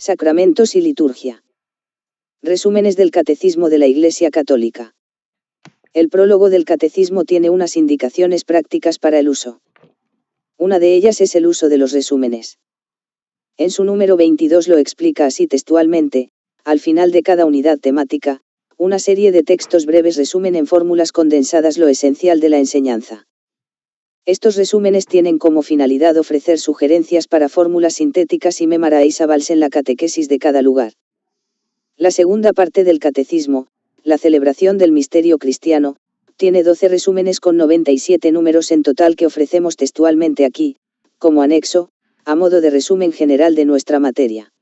Sacramentos y liturgia. Resúmenes del Catecismo de la Iglesia Católica. El prólogo del Catecismo tiene unas indicaciones prácticas para el uso. Una de ellas es el uso de los resúmenes. En su número 22 lo explica así textualmente: al final de cada unidad temática, una serie de textos breves resumen en fórmulas condensadas lo esencial de la enseñanza. Estos resúmenes tienen como finalidad ofrecer sugerencias para fórmulas sintéticas y memoraísables en la catequesis de cada lugar. La segunda parte del Catecismo, la celebración del misterio cristiano, tiene 12 resúmenes con 97 números en total que ofrecemos textualmente aquí, como anexo, a modo de resumen general de nuestra materia.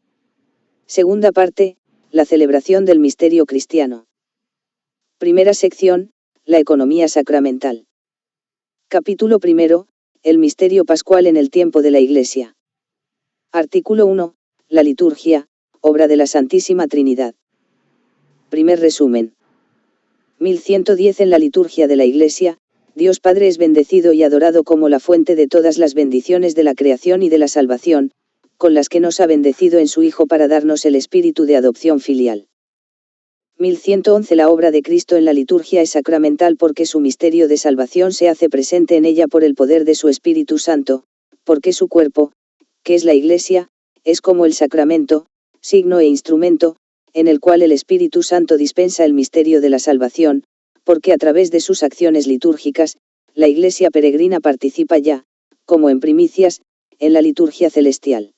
Segunda parte, la celebración del misterio cristiano. Primera sección, la economía sacramental. Capítulo primero, el misterio pascual en el tiempo de la Iglesia. Artículo 1, la liturgia, obra de la Santísima Trinidad. Primer resumen. 1110 en la liturgia de la Iglesia, Dios Padre es bendecido y adorado como la fuente de todas las bendiciones de la creación y de la salvación, con las que nos ha bendecido en su Hijo para darnos el espíritu de adopción filial. 1111 La obra de Cristo en la liturgia es sacramental porque su misterio de salvación se hace presente en ella por el poder de su Espíritu Santo, porque su cuerpo, que es la Iglesia, es como el sacramento, signo e instrumento, en el cual el Espíritu Santo dispensa el misterio de la salvación, porque a través de sus acciones litúrgicas, la Iglesia peregrina participa ya, como en primicias, en la liturgia celestial.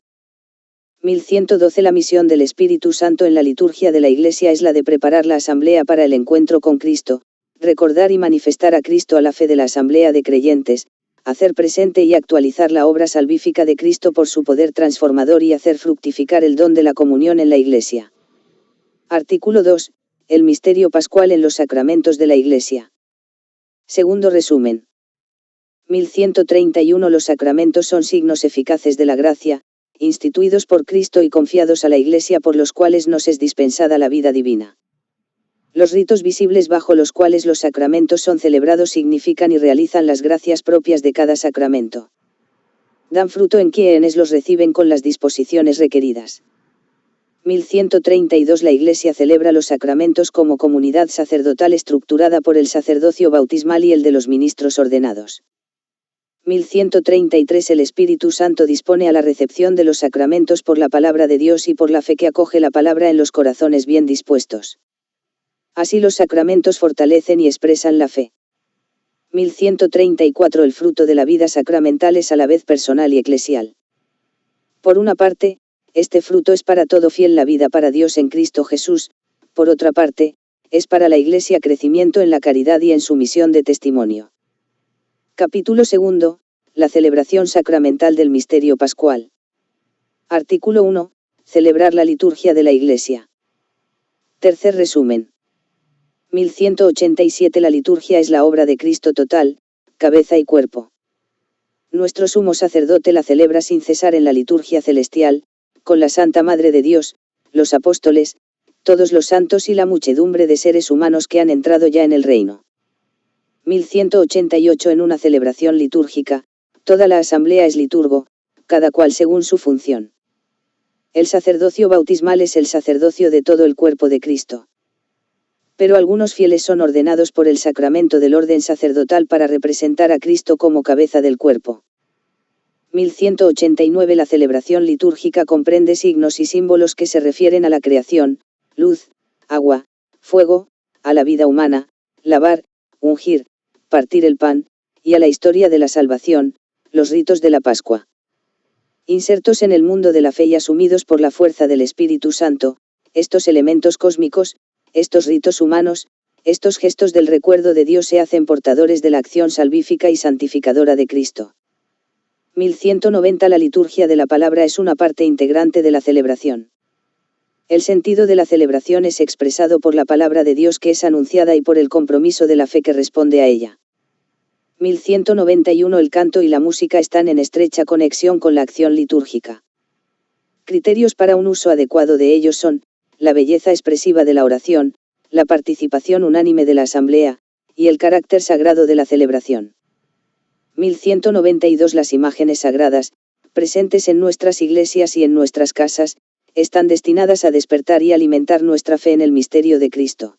1112 La misión del Espíritu Santo en la liturgia de la Iglesia es la de preparar la asamblea para el encuentro con Cristo, recordar y manifestar a Cristo a la fe de la asamblea de creyentes, hacer presente y actualizar la obra salvífica de Cristo por su poder transformador y hacer fructificar el don de la comunión en la Iglesia. Artículo 2. El misterio pascual en los sacramentos de la Iglesia. Segundo resumen. 1131 Los sacramentos son signos eficaces de la gracia, instituidos por Cristo y confiados a la Iglesia por los cuales nos es dispensada la vida divina. Los ritos visibles bajo los cuales los sacramentos son celebrados significan y realizan las gracias propias de cada sacramento. Dan fruto en quienes los reciben con las disposiciones requeridas. 1132 La Iglesia celebra los sacramentos como comunidad sacerdotal estructurada por el sacerdocio bautismal y el de los ministros ordenados. 1133 El Espíritu Santo dispone a la recepción de los sacramentos por la palabra de Dios y por la fe que acoge la palabra en los corazones bien dispuestos. Así los sacramentos fortalecen y expresan la fe. 1134 El fruto de la vida sacramental es a la vez personal y eclesial. Por una parte, este fruto es para todo fiel la vida para Dios en Cristo Jesús, por otra parte, es para la Iglesia crecimiento en la caridad y en su misión de testimonio. Capítulo segundo, la celebración sacramental del misterio pascual. Artículo 1, celebrar la liturgia de la Iglesia. Tercer resumen. 1187 La liturgia es la obra de Cristo total, cabeza y cuerpo. Nuestro sumo sacerdote la celebra sin cesar en la liturgia celestial, con la Santa Madre de Dios, los apóstoles, todos los santos y la muchedumbre de seres humanos que han entrado ya en el reino. 1188 En una celebración litúrgica, toda la asamblea es liturgo, cada cual según su función. El sacerdocio bautismal es el sacerdocio de todo el cuerpo de Cristo. Pero algunos fieles son ordenados por el sacramento del orden sacerdotal para representar a Cristo como cabeza del cuerpo. 1189 La celebración litúrgica comprende signos y símbolos que se refieren a la creación, luz, agua, fuego, a la vida humana, lavar, ungir, partir el pan, y a la historia de la salvación, los ritos de la Pascua. Insertos en el mundo de la fe y asumidos por la fuerza del Espíritu Santo, estos elementos cósmicos, estos ritos humanos, estos gestos del recuerdo de Dios se hacen portadores de la acción salvífica y santificadora de Cristo. 1190 La liturgia de la palabra es una parte integrante de la celebración. El sentido de la celebración es expresado por la palabra de Dios que es anunciada y por el compromiso de la fe que responde a ella. 1191 El canto y la música están en estrecha conexión con la acción litúrgica. Criterios para un uso adecuado de ellos son, la belleza expresiva de la oración, la participación unánime de la asamblea, y el carácter sagrado de la celebración. 1192 Las imágenes sagradas, presentes en nuestras iglesias y en nuestras casas, están destinadas a despertar y alimentar nuestra fe en el misterio de Cristo.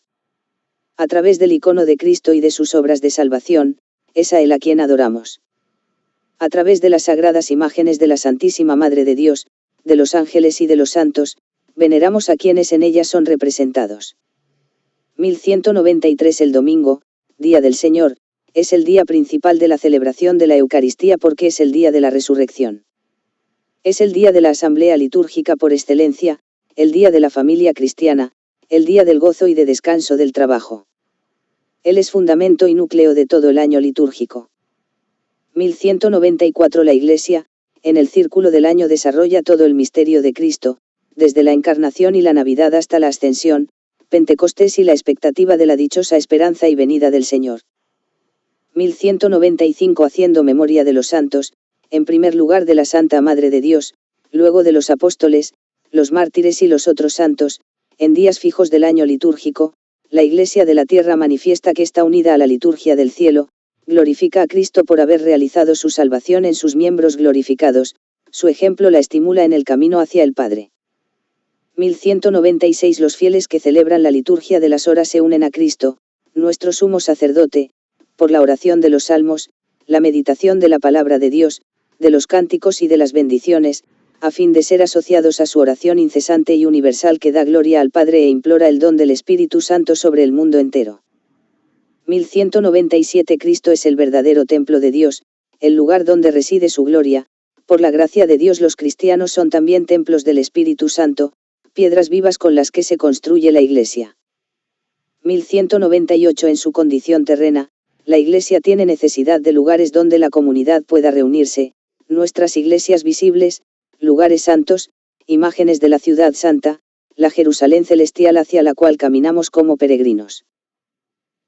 A través del icono de Cristo y de sus obras de salvación, es a Él a quien adoramos. A través de las sagradas imágenes de la Santísima Madre de Dios, de los ángeles y de los santos, veneramos a quienes en ellas son representados. 1193. El domingo, Día del Señor, es el día principal de la celebración de la Eucaristía porque es el día de la resurrección. Es el día de la asamblea litúrgica por excelencia, el día de la familia cristiana, el día del gozo y de descanso del trabajo. Él es fundamento y núcleo de todo el año litúrgico. 1194. La Iglesia, en el círculo del año desarrolla todo el misterio de Cristo, desde la Encarnación y la Navidad hasta la Ascensión, Pentecostés y la expectativa de la dichosa esperanza y venida del Señor. 1195. Haciendo memoria de los santos, en primer lugar de la Santa Madre de Dios, luego de los apóstoles, los mártires y los otros santos, en días fijos del año litúrgico, la Iglesia de la tierra manifiesta que está unida a la liturgia del cielo, glorifica a Cristo por haber realizado su salvación en sus miembros glorificados, su ejemplo la estimula en el camino hacia el Padre. 1196. Los fieles que celebran la liturgia de las horas se unen a Cristo, nuestro sumo sacerdote, por la oración de los salmos, la meditación de la palabra de Dios, de los cánticos y de las bendiciones, a fin de ser asociados a su oración incesante y universal que da gloria al Padre e implora el don del Espíritu Santo sobre el mundo entero. 1197. Cristo es el verdadero templo de Dios, el lugar donde reside su gloria. Por la gracia de Dios los cristianos son también templos del Espíritu Santo, piedras vivas con las que se construye la Iglesia. 1198. En su condición terrena, la Iglesia tiene necesidad de lugares donde la comunidad pueda reunirse, nuestras iglesias visibles, lugares santos, imágenes de la ciudad santa, la Jerusalén celestial hacia la cual caminamos como peregrinos.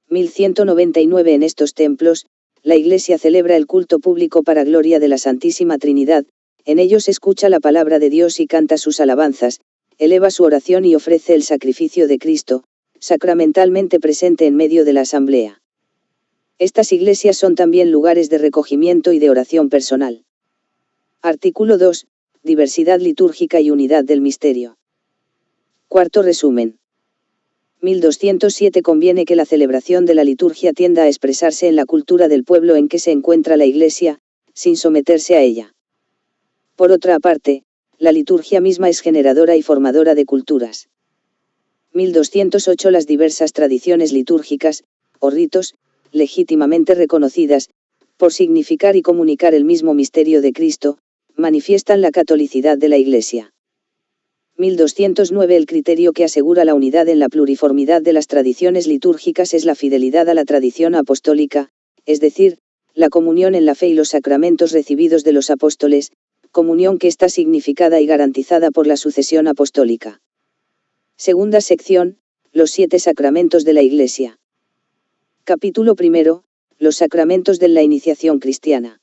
1199. En estos templos, la Iglesia celebra el culto público para gloria de la Santísima Trinidad, en ellos escucha la palabra de Dios y canta sus alabanzas, eleva su oración y ofrece el sacrificio de Cristo, sacramentalmente presente en medio de la asamblea. Estas iglesias son también lugares de recogimiento y de oración personal. Artículo 2. Diversidad litúrgica y unidad del misterio. Cuarto resumen. 1207. Conviene que la celebración de la liturgia tienda a expresarse en la cultura del pueblo en que se encuentra la Iglesia, sin someterse a ella. Por otra parte, la liturgia misma es generadora y formadora de culturas. 1208. Las diversas tradiciones litúrgicas, o ritos, legítimamente reconocidas, por significar y comunicar el mismo misterio de Cristo, manifiestan la catolicidad de la Iglesia. 1209. El criterio que asegura la unidad en la pluriformidad de las tradiciones litúrgicas es la fidelidad a la tradición apostólica, es decir, la comunión en la fe y los sacramentos recibidos de los apóstoles, comunión que está significada y garantizada por la sucesión apostólica. Segunda sección, los 7 sacramentos de la Iglesia. Capítulo primero, los sacramentos de la iniciación cristiana.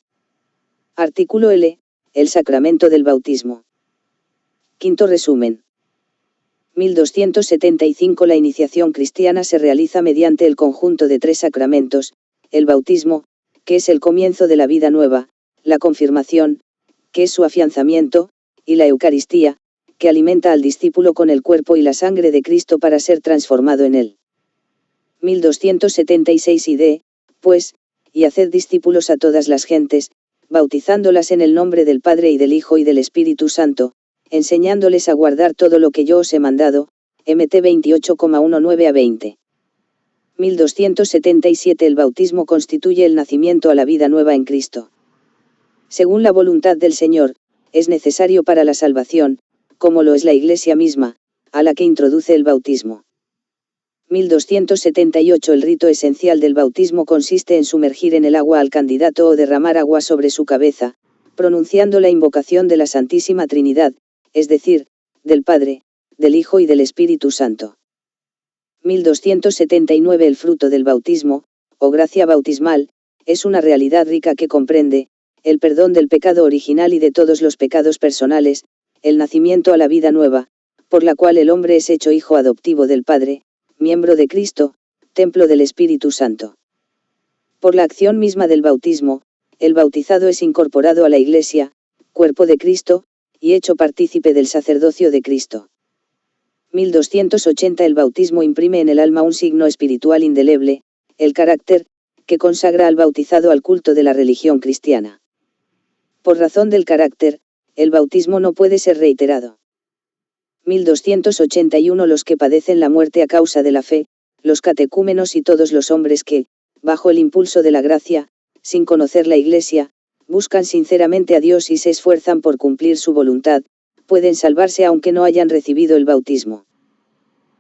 Artículo L. El sacramento del bautismo. Quinto resumen. 1275. La iniciación cristiana se realiza mediante el conjunto de 3 sacramentos, el bautismo, que es el comienzo de la vida nueva, la confirmación, que es su afianzamiento, y la Eucaristía, que alimenta al discípulo con el cuerpo y la sangre de Cristo para ser transformado en él. 1276. Id, pues, y haced discípulos a todas las gentes, bautizándolas en el nombre del Padre y del Hijo y del Espíritu Santo, enseñándoles a guardar todo lo que yo os he mandado. Mt 28,19 a 20. 1277. El bautismo constituye el nacimiento a la vida nueva en Cristo. Según la voluntad del Señor, es necesario para la salvación, como lo es la Iglesia misma, a la que introduce el bautismo. 1278. El rito esencial del bautismo consiste en sumergir en el agua al candidato o derramar agua sobre su cabeza, pronunciando la invocación de la Santísima Trinidad, es decir, del Padre, del Hijo y del Espíritu Santo. 1279. El fruto del bautismo, o gracia bautismal, es una realidad rica que comprende, el perdón del pecado original y de todos los pecados personales, el nacimiento a la vida nueva, por la cual el hombre es hecho hijo adoptivo del Padre, miembro de Cristo, templo del Espíritu Santo. Por la acción misma del bautismo, el bautizado es incorporado a la Iglesia, cuerpo de Cristo, y hecho partícipe del sacerdocio de Cristo. 1280 El bautismo imprime en el alma un signo espiritual indeleble, el carácter, que consagra al bautizado al culto de la religión cristiana. Por razón del carácter, el bautismo no puede ser reiterado. 1281 Los que padecen la muerte a causa de la fe, los catecúmenos y todos los hombres que, bajo el impulso de la gracia, sin conocer la Iglesia, buscan sinceramente a Dios y se esfuerzan por cumplir su voluntad, pueden salvarse aunque no hayan recibido el bautismo.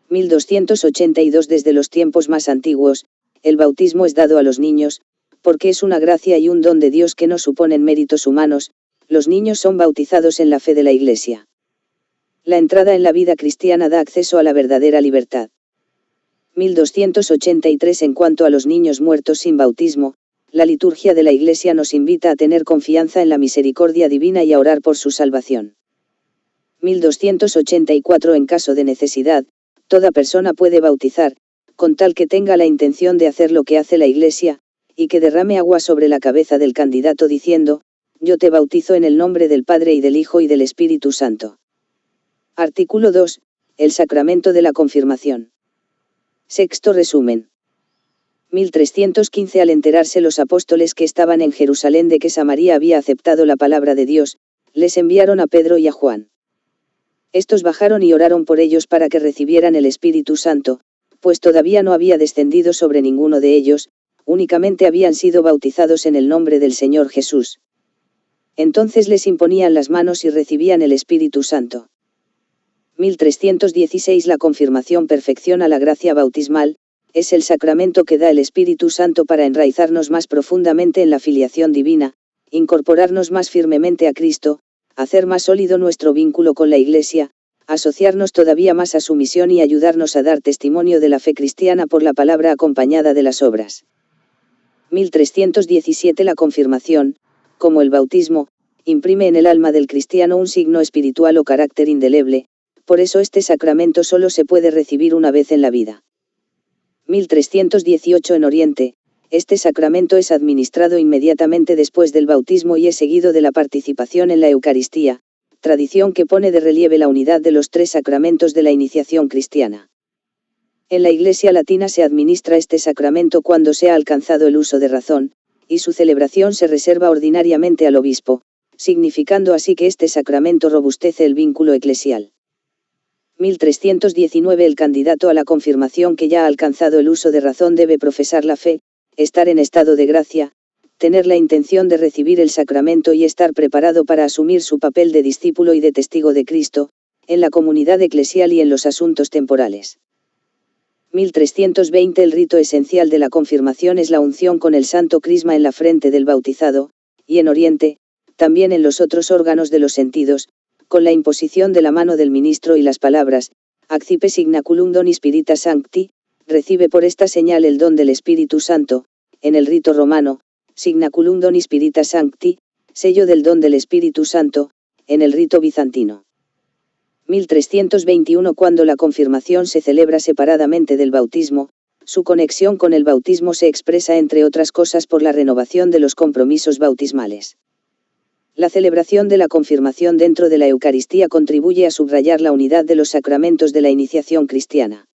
1282 Desde los tiempos más antiguos, el bautismo es dado a los niños, porque es una gracia y un don de Dios que no suponen méritos humanos, los niños son bautizados en la fe de la Iglesia. La entrada en la vida cristiana da acceso a la verdadera libertad. 1283 En cuanto a los niños muertos sin bautismo, la liturgia de la Iglesia nos invita a tener confianza en la misericordia divina y a orar por su salvación. 1284 En caso de necesidad, toda persona puede bautizar, con tal que tenga la intención de hacer lo que hace la Iglesia, y que derrame agua sobre la cabeza del candidato diciendo, yo te bautizo en el nombre del Padre y del Hijo y del Espíritu Santo. Artículo 2. El sacramento de la confirmación. Sexto resumen. 1315 Al enterarse los apóstoles que estaban en Jerusalén de que Samaria había aceptado la palabra de Dios, les enviaron a Pedro y a Juan. Estos bajaron y oraron por ellos para que recibieran el Espíritu Santo, pues todavía no había descendido sobre ninguno de ellos, únicamente habían sido bautizados en el nombre del Señor Jesús. Entonces les imponían las manos y recibían el Espíritu Santo. 1316 La confirmación perfecciona la gracia bautismal, es el sacramento que da el Espíritu Santo para enraizarnos más profundamente en la filiación divina, incorporarnos más firmemente a Cristo, hacer más sólido nuestro vínculo con la Iglesia, asociarnos todavía más a su misión y ayudarnos a dar testimonio de la fe cristiana por la palabra acompañada de las obras. 1317 La confirmación, como el bautismo, imprime en el alma del cristiano un signo espiritual o carácter indeleble, por eso este sacramento solo se puede recibir una vez en la vida. 1318 En Oriente, este sacramento es administrado inmediatamente después del bautismo y es seguido de la participación en la Eucaristía, tradición que pone de relieve la unidad de los tres sacramentos de la iniciación cristiana. En la Iglesia latina se administra este sacramento cuando se ha alcanzado el uso de razón, y su celebración se reserva ordinariamente al obispo, significando así que este sacramento robustece el vínculo eclesial. 1319 El candidato a la confirmación que ya ha alcanzado el uso de razón debe profesar la fe, estar en estado de gracia, tener la intención de recibir el sacramento y estar preparado para asumir su papel de discípulo y de testigo de Cristo, en la comunidad eclesial y en los asuntos temporales. 1320 El rito esencial de la confirmación es la unción con el santo crisma en la frente del bautizado, y en Oriente, también en los otros órganos de los sentidos, con la imposición de la mano del ministro y las palabras, accipe signaculum doni spirita sancti, recibe por esta señal el don del Espíritu Santo, en el rito romano, signaculum doni spirita sancti, sello del don del Espíritu Santo, en el rito bizantino. 1321 Cuando la confirmación se celebra separadamente del bautismo, su conexión con el bautismo se expresa entre otras cosas por la renovación de los compromisos bautismales. La celebración de la confirmación dentro de la Eucaristía contribuye a subrayar la unidad de los sacramentos de la iniciación cristiana.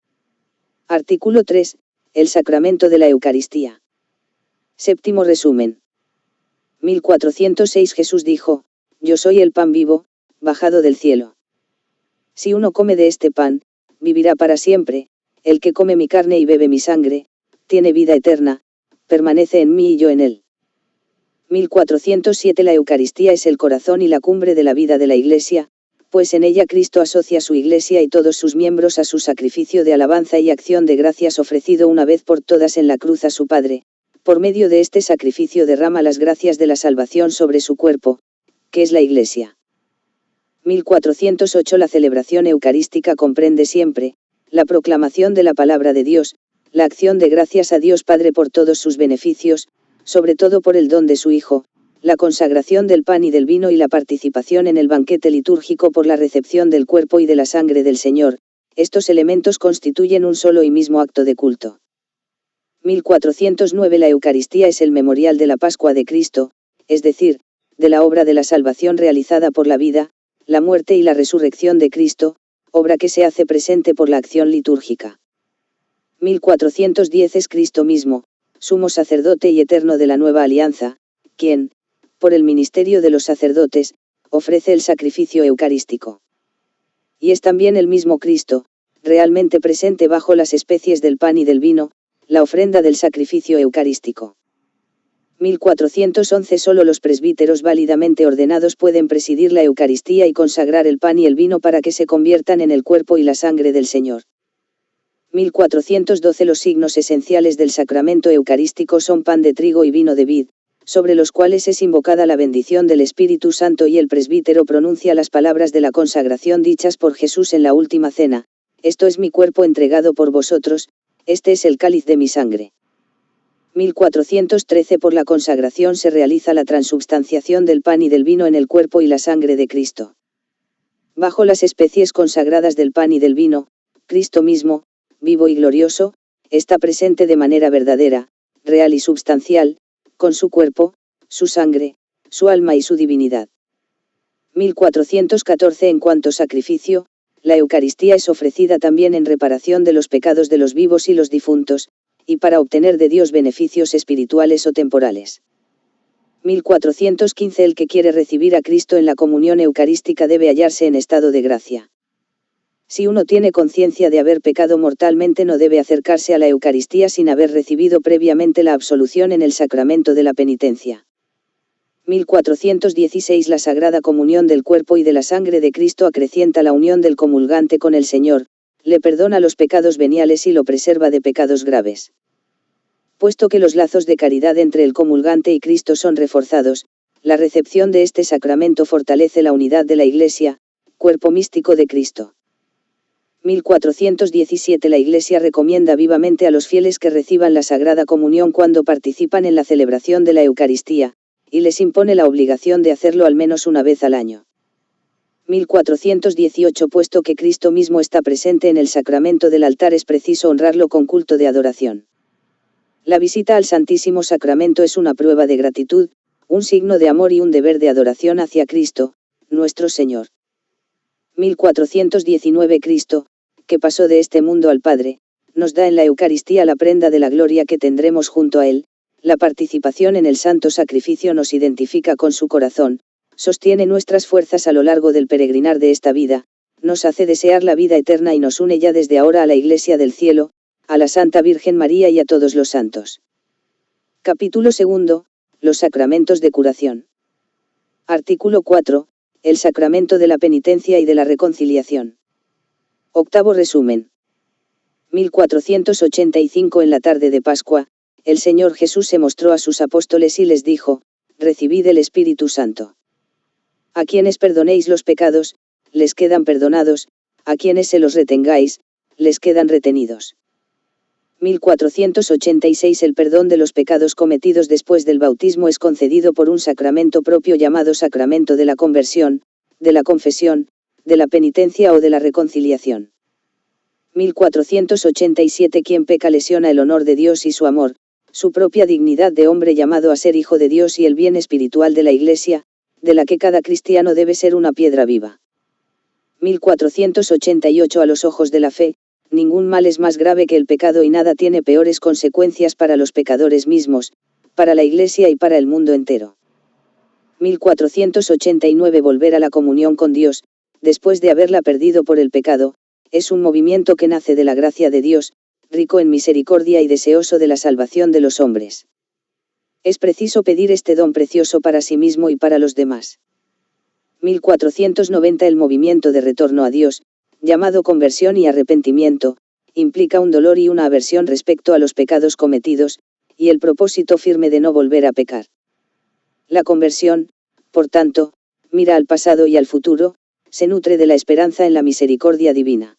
Artículo 3. El sacramento de la Eucaristía. Séptimo resumen. 1406 Jesús dijo, yo soy el pan vivo, bajado del cielo. Si uno come de este pan, vivirá para siempre, el que come mi carne y bebe mi sangre, tiene vida eterna, permanece en mí y yo en él. 1407 La Eucaristía es el corazón y la cumbre de la vida de la Iglesia, pues en ella Cristo asocia su Iglesia y todos sus miembros a su sacrificio de alabanza y acción de gracias ofrecido una vez por todas en la cruz a su Padre. Por medio de este sacrificio derrama las gracias de la salvación sobre su cuerpo, que es la Iglesia. 1408 La celebración eucarística comprende siempre, la proclamación de la palabra de Dios, la acción de gracias a Dios Padre por todos sus beneficios, sobre todo por el don de su Hijo, la consagración del pan y del vino y la participación en el banquete litúrgico por la recepción del cuerpo y de la sangre del Señor. Estos elementos constituyen un solo y mismo acto de culto. 1409 La Eucaristía es el memorial de la Pascua de Cristo, es decir, de la obra de la salvación realizada por la vida, la muerte y la resurrección de Cristo, obra que se hace presente por la acción litúrgica. 1410 es Cristo mismo, sumo sacerdote y eterno de la nueva alianza, quien, por el ministerio de los sacerdotes, ofrece el sacrificio eucarístico. Y es también el mismo Cristo, realmente presente bajo las especies del pan y del vino, la ofrenda del sacrificio eucarístico. 1411 Solo los presbíteros válidamente ordenados pueden presidir la Eucaristía y consagrar el pan y el vino para que se conviertan en el cuerpo y la sangre del Señor. 1412 Los signos esenciales del sacramento eucarístico son pan de trigo y vino de vid, sobre los cuales es invocada la bendición del Espíritu Santo y el presbítero pronuncia las palabras de la consagración dichas por Jesús en la última cena: esto es mi cuerpo entregado por vosotros, este es el cáliz de mi sangre. 1413 Por la consagración se realiza la transubstanciación del pan y del vino en el cuerpo y la sangre de Cristo. Bajo las especies consagradas del pan y del vino, Cristo mismo, vivo y glorioso, está presente de manera verdadera, real y substancial, con su cuerpo, su sangre, su alma y su divinidad. 1414 En cuanto sacrificio, la Eucaristía es ofrecida también en reparación de los pecados de los vivos y los difuntos, y para obtener de Dios beneficios espirituales o temporales. 1415 El que quiere recibir a Cristo en la comunión eucarística debe hallarse en estado de gracia. Si uno tiene conciencia de haber pecado mortalmente, no debe acercarse a la Eucaristía sin haber recibido previamente la absolución en el sacramento de la penitencia. 1416 La Sagrada Comunión del cuerpo y de la sangre de Cristo acrecienta la unión del comulgante con el Señor, le perdona los pecados veniales y lo preserva de pecados graves. Puesto que los lazos de caridad entre el comulgante y Cristo son reforzados, la recepción de este sacramento fortalece la unidad de la Iglesia, cuerpo místico de Cristo. 1417 La Iglesia recomienda vivamente a los fieles que reciban la Sagrada Comunión cuando participan en la celebración de la Eucaristía, y les impone la obligación de hacerlo al menos una vez al año. 1418 Puesto que Cristo mismo está presente en el sacramento del altar, es preciso honrarlo con culto de adoración. La visita al Santísimo Sacramento es una prueba de gratitud, un signo de amor y un deber de adoración hacia Cristo, nuestro Señor. 1419 Cristo, que pasó de este mundo al Padre, nos da en la Eucaristía la prenda de la gloria que tendremos junto a Él. La participación en el santo sacrificio nos identifica con su corazón, sostiene nuestras fuerzas a lo largo del peregrinar de esta vida, nos hace desear la vida eterna y nos une ya desde ahora a la Iglesia del cielo, a la Santa Virgen María y a todos los santos. Capítulo 2. Los sacramentos de curación. Artículo 4. El sacramento de la penitencia y de la reconciliación. Octavo resumen. 1485 En la tarde de Pascua, el Señor Jesús se mostró a sus apóstoles y les dijo: recibid el Espíritu Santo. A quienes perdonéis los pecados, les quedan perdonados, a quienes se los retengáis, les quedan retenidos. 1486 El perdón de los pecados cometidos después del bautismo es concedido por un sacramento propio llamado sacramento de la conversión, de la confesión, de la penitencia o de la reconciliación. 1487 Quien peca lesiona el honor de Dios y su amor, su propia dignidad de hombre llamado a ser hijo de Dios y el bien espiritual de la Iglesia, de la que cada cristiano debe ser una piedra viva. 1488 A los ojos de la fe, ningún mal es más grave que el pecado y nada tiene peores consecuencias para los pecadores mismos, para la Iglesia y para el mundo entero. 1489 Volver a la comunión con Dios, después de haberla perdido por el pecado, es un movimiento que nace de la gracia de Dios, rico en misericordia y deseoso de la salvación de los hombres. Es preciso pedir este don precioso para sí mismo y para los demás. 1490 El movimiento de retorno a Dios, llamado conversión y arrepentimiento, implica un dolor y una aversión respecto a los pecados cometidos, y el propósito firme de no volver a pecar. La conversión, por tanto, mira al pasado y al futuro, se nutre de la esperanza en la misericordia divina.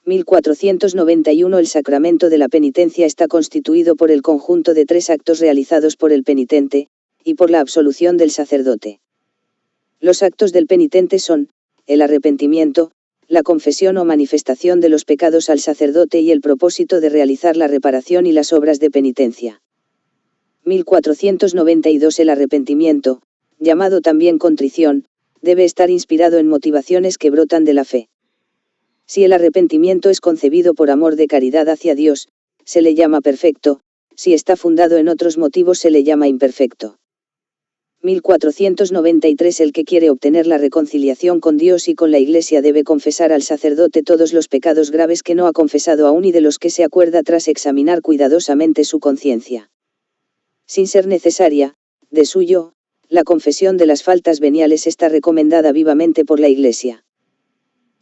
1491 El sacramento de la penitencia está constituido por el conjunto de 3 actos realizados por el penitente, y por la absolución del sacerdote. Los actos del penitente son, el arrepentimiento, la confesión o manifestación de los pecados al sacerdote y el propósito de realizar la reparación y las obras de penitencia. 1492 El arrepentimiento, llamado también contrición, debe estar inspirado en motivaciones que brotan de la fe. Si el arrepentimiento es concebido por amor de caridad hacia Dios, se le llama perfecto; si está fundado en otros motivos se le llama imperfecto. 1493 El que quiere obtener la reconciliación con Dios y con la Iglesia debe confesar al sacerdote todos los pecados graves que no ha confesado aún y de los que se acuerda tras examinar cuidadosamente su conciencia. Sin ser necesaria, de suyo, la confesión de las faltas veniales está recomendada vivamente por la Iglesia.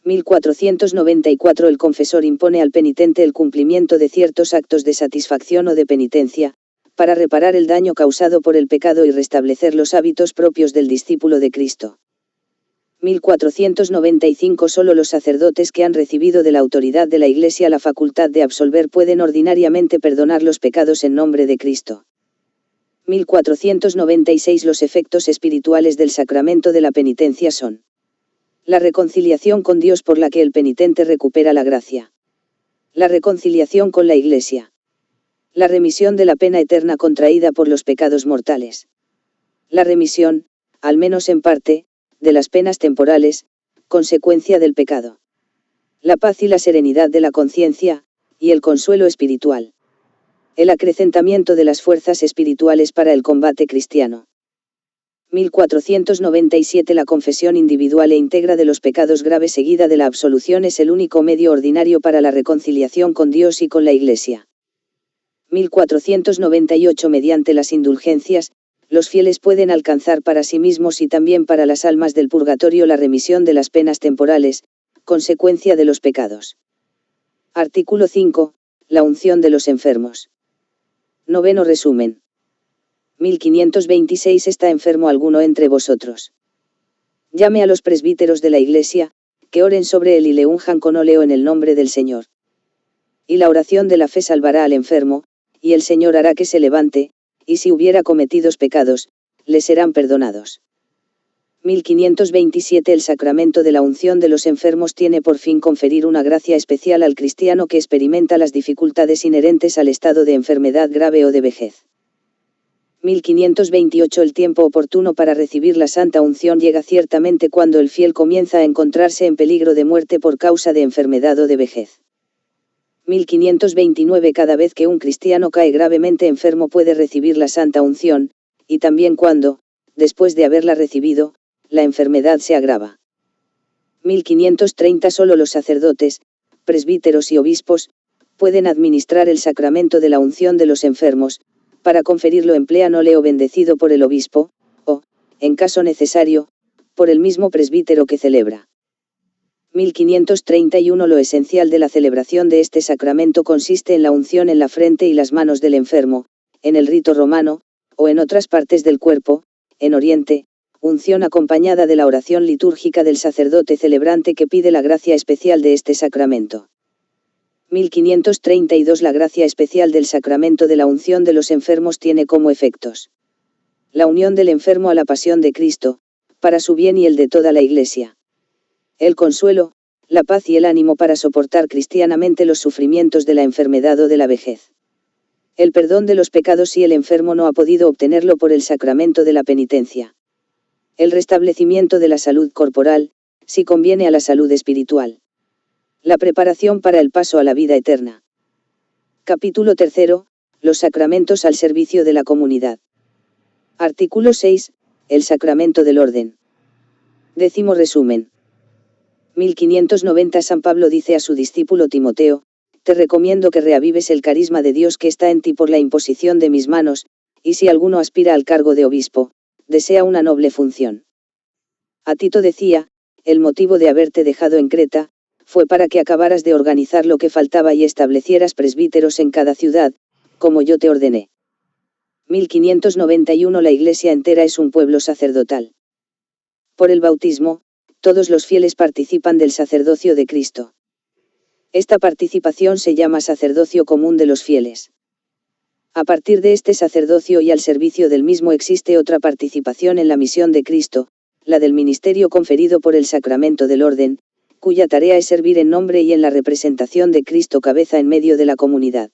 1494 El confesor impone al penitente el cumplimiento de ciertos actos de satisfacción o de penitencia, para reparar el daño causado por el pecado y restablecer los hábitos propios del discípulo de Cristo. 1495 Solo los sacerdotes que han recibido de la autoridad de la Iglesia la facultad de absolver pueden ordinariamente perdonar los pecados en nombre de Cristo. 1496 Los efectos espirituales del sacramento de la penitencia son: la reconciliación con Dios por la que el penitente recupera la gracia. La reconciliación con la Iglesia. La remisión de la pena eterna contraída por los pecados mortales. La remisión, al menos en parte, de las penas temporales, consecuencia del pecado. La paz y la serenidad de la conciencia, y el consuelo espiritual. El acrecentamiento de las fuerzas espirituales para el combate cristiano. 1497 La confesión individual e íntegra de los pecados graves seguida de la absolución es el único medio ordinario para la reconciliación con Dios y con la Iglesia. 1498 Mediante las indulgencias, los fieles pueden alcanzar para sí mismos y también para las almas del purgatorio la remisión de las penas temporales, consecuencia de los pecados. Artículo 5. La unción de los enfermos. Noveno resumen. 1526 ¿Está enfermo alguno entre vosotros? Llame a los presbíteros de la Iglesia, que oren sobre él y le unjan con óleo en el nombre del Señor. Y la oración de la fe salvará al enfermo, y el Señor hará que se levante, y si hubiera cometidos pecados, le serán perdonados. 1527 El sacramento de la unción de los enfermos tiene por fin conferir una gracia especial al cristiano que experimenta las dificultades inherentes al estado de enfermedad grave o de vejez. 1528 El tiempo oportuno para recibir la santa unción llega ciertamente cuando el fiel comienza a encontrarse en peligro de muerte por causa de enfermedad o de vejez. 1529 Cada vez que un cristiano cae gravemente enfermo puede recibir la santa unción, y también cuando, después de haberla recibido, la enfermedad se agrava. 1530 Solo los sacerdotes, presbíteros y obispos, pueden administrar el sacramento de la unción de los enfermos. Para conferirlo emplean óleo bendecido por el obispo, o, en caso necesario, por el mismo presbítero que celebra. 1531 Lo esencial de la celebración de este sacramento consiste en la unción en la frente y las manos del enfermo, en el rito romano, o en otras partes del cuerpo, en Oriente, unción acompañada de la oración litúrgica del sacerdote celebrante que pide la gracia especial de este sacramento. 1532 La gracia especial del sacramento de la unción de los enfermos tiene como efectos: la unión del enfermo a la pasión de Cristo, para su bien y el de toda la Iglesia. El consuelo, la paz y el ánimo para soportar cristianamente los sufrimientos de la enfermedad o de la vejez. El perdón de los pecados si el enfermo no ha podido obtenerlo por el sacramento de la penitencia. El restablecimiento de la salud corporal, si conviene a la salud espiritual. La preparación para el paso a la vida eterna. Capítulo 3. Los sacramentos al servicio de la comunidad. Artículo 6. El sacramento del orden. 10º resumen. 1590 San Pablo dice a su discípulo Timoteo: te recomiendo que reavives el carisma de Dios que está en ti por la imposición de mis manos, y si alguno aspira al cargo de obispo, desea una noble función. A Tito decía: el motivo de haberte dejado en Creta, fue para que acabaras de organizar lo que faltaba y establecieras presbíteros en cada ciudad, como yo te ordené. 1591 La Iglesia entera es un pueblo sacerdotal. Por el bautismo, todos los fieles participan del sacerdocio de Cristo. Esta participación se llama sacerdocio común de los fieles. A partir de este sacerdocio y al servicio del mismo existe otra participación en la misión de Cristo, la del ministerio conferido por el sacramento del orden, cuya tarea es servir en nombre y en la representación de Cristo cabeza en medio de la comunidad.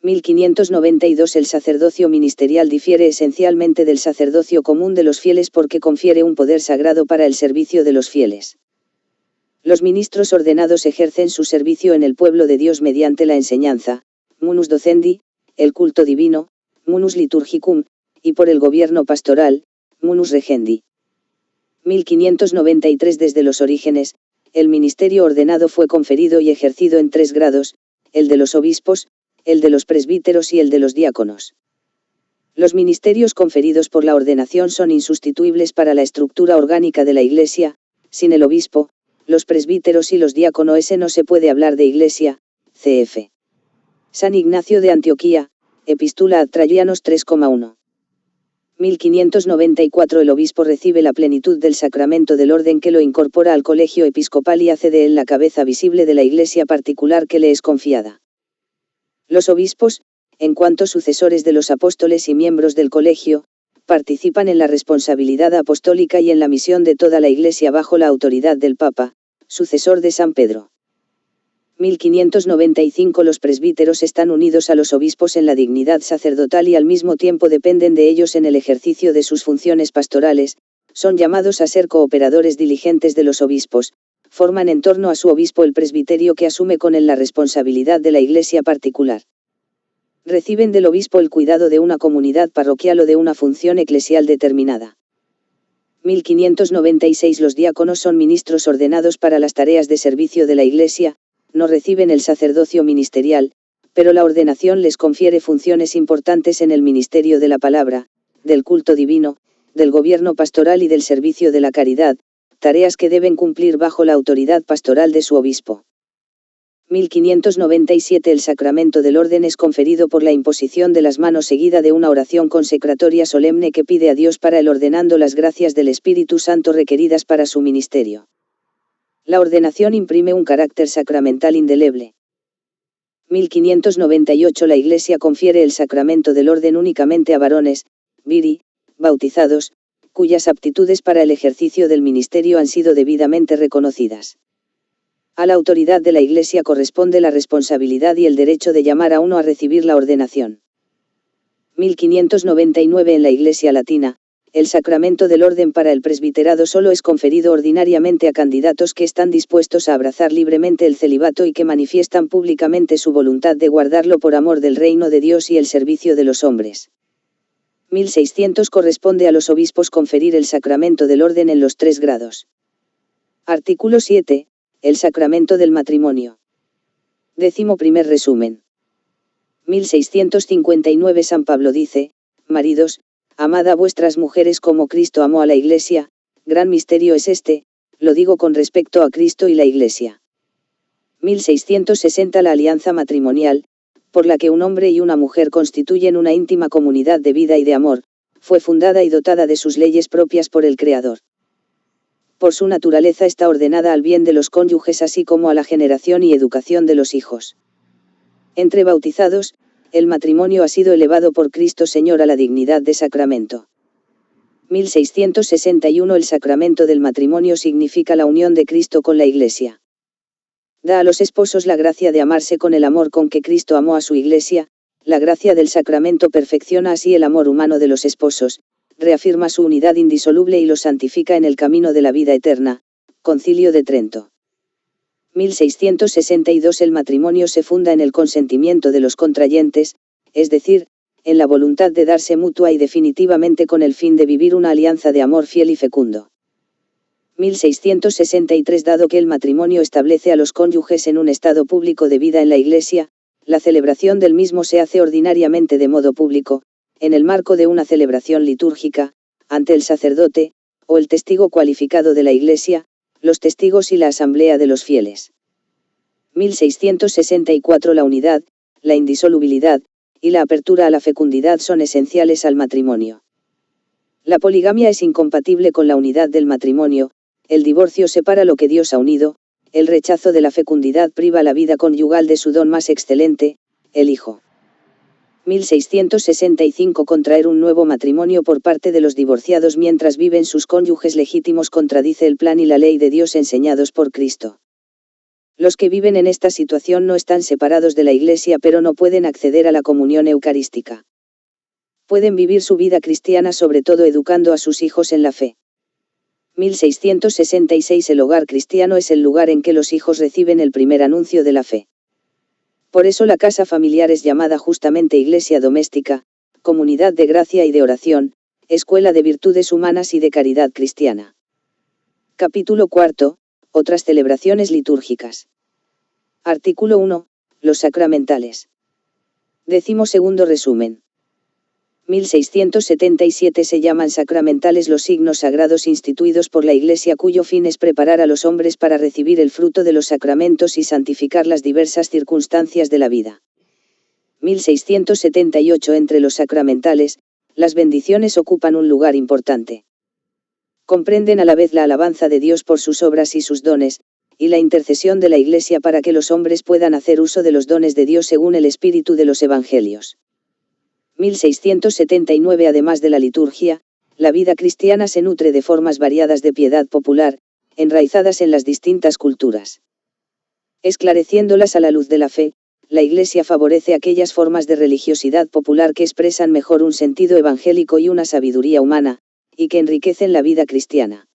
1592. El sacerdocio ministerial difiere esencialmente del sacerdocio común de los fieles porque confiere un poder sagrado para el servicio de los fieles. Los ministros ordenados ejercen su servicio en el pueblo de Dios mediante la enseñanza, munus docendi, el culto divino, munus liturgicum, y por el gobierno pastoral, munus regendi. 1593. Desde los orígenes, el ministerio ordenado fue conferido y ejercido en 3 grados, el de los obispos, el de los presbíteros y el de los diáconos. Los ministerios conferidos por la ordenación son insustituibles para la estructura orgánica de la Iglesia. Sin el obispo, los presbíteros y los diáconos no se puede hablar de Iglesia. Cf. San Ignacio de Antioquía, Epístola a Trajanos 3,1. 1594. El obispo recibe la plenitud del sacramento del orden que lo incorpora al colegio episcopal y hace de él la cabeza visible de la Iglesia particular que le es confiada. Los obispos, en cuanto sucesores de los apóstoles y miembros del colegio, participan en la responsabilidad apostólica y en la misión de toda la Iglesia bajo la autoridad del Papa, sucesor de San Pedro. 1595. Los presbíteros están unidos a los obispos en la dignidad sacerdotal y al mismo tiempo dependen de ellos en el ejercicio de sus funciones pastorales, son llamados a ser cooperadores diligentes de los obispos, forman en torno a su obispo el presbiterio que asume con él la responsabilidad de la Iglesia particular. Reciben del obispo el cuidado de una comunidad parroquial o de una función eclesial determinada. 1596. Los diáconos son ministros ordenados para las tareas de servicio de la Iglesia, no reciben el sacerdocio ministerial, pero la ordenación les confiere funciones importantes en el ministerio de la palabra, del culto divino, del gobierno pastoral y del servicio de la caridad, tareas que deben cumplir bajo la autoridad pastoral de su obispo. 1597. El sacramento del orden es conferido por la imposición de las manos seguida de una oración consecratoria solemne que pide a Dios para el ordenando las gracias del Espíritu Santo requeridas para su ministerio. La ordenación imprime un carácter sacramental indeleble. 1598. La Iglesia confiere el sacramento del orden únicamente a varones, viri, bautizados, cuyas aptitudes para el ejercicio del ministerio han sido debidamente reconocidas. A la autoridad de la Iglesia corresponde la responsabilidad y el derecho de llamar a uno a recibir la ordenación. 1599. En la Iglesia latina, el sacramento del orden para el presbiterado solo es conferido ordinariamente a candidatos que están dispuestos a abrazar libremente el celibato y que manifiestan públicamente su voluntad de guardarlo por amor del reino de Dios y el servicio de los hombres. 1600. Corresponde a los obispos conferir el sacramento del orden en los 3 grados. Artículo 7. El sacramento del matrimonio. 11º resumen. 1659. San Pablo dice: maridos, amad a vuestras mujeres como Cristo amó a la Iglesia, gran misterio es este, lo digo con respecto a Cristo y la Iglesia. 1660. La alianza matrimonial, por la que un hombre y una mujer constituyen una íntima comunidad de vida y de amor, fue fundada y dotada de sus leyes propias por el Creador. Por su naturaleza está ordenada al bien de los cónyuges así como a la generación y educación de los hijos. Entre bautizados, el matrimonio ha sido elevado por Cristo Señor a la dignidad de sacramento. 1661. El sacramento del matrimonio significa la unión de Cristo con la Iglesia. Da a los esposos la gracia de amarse con el amor con que Cristo amó a su Iglesia, la gracia del sacramento perfecciona así el amor humano de los esposos, reafirma su unidad indisoluble y los santifica en el camino de la vida eterna. Concilio de Trento. 1662. El matrimonio se funda en el consentimiento de los contrayentes, es decir, en la voluntad de darse mutua y definitivamente con el fin de vivir una alianza de amor fiel y fecundo. 1663. Dado que el matrimonio establece a los cónyuges en un estado público de vida en la Iglesia, la celebración del mismo se hace ordinariamente de modo público, en el marco de una celebración litúrgica, ante el sacerdote, o el testigo cualificado de la Iglesia, los testigos y la asamblea de los fieles. 1664. La unidad, la indisolubilidad, y la apertura a la fecundidad son esenciales al matrimonio. La poligamia es incompatible con la unidad del matrimonio, el divorcio separa lo que Dios ha unido, el rechazo de la fecundidad priva la vida conyugal de su don más excelente, el hijo. 1665. Contraer un nuevo matrimonio por parte de los divorciados mientras viven sus cónyuges legítimos contradice el plan y la ley de Dios enseñados por Cristo. Los que viven en esta situación no están separados de la Iglesia pero no pueden acceder a la comunión eucarística. Pueden vivir su vida cristiana sobre todo educando a sus hijos en la fe. 1666 El hogar cristiano es el lugar en que los hijos reciben el primer anuncio de la fe. Por eso la casa familiar es llamada justamente iglesia doméstica, comunidad de gracia y de oración, escuela de virtudes humanas y de caridad cristiana. Capítulo 4. Otras celebraciones litúrgicas. Artículo 1. Los sacramentales. 12º resumen. 1677 Se llaman sacramentales los signos sagrados instituidos por la Iglesia cuyo fin es preparar a los hombres para recibir el fruto de los sacramentos y santificar las diversas circunstancias de la vida. 1678 Entre los sacramentales, las bendiciones ocupan un lugar importante. Comprenden a la vez la alabanza de Dios por sus obras y sus dones, y la intercesión de la Iglesia para que los hombres puedan hacer uso de los dones de Dios según el espíritu de los Evangelios. 1679 Además de la liturgia, la vida cristiana se nutre de formas variadas de piedad popular, enraizadas en las distintas culturas. Esclareciéndolas a la luz de la fe, la Iglesia favorece aquellas formas de religiosidad popular que expresan mejor un sentido evangélico y una sabiduría humana, y que enriquecen la vida cristiana.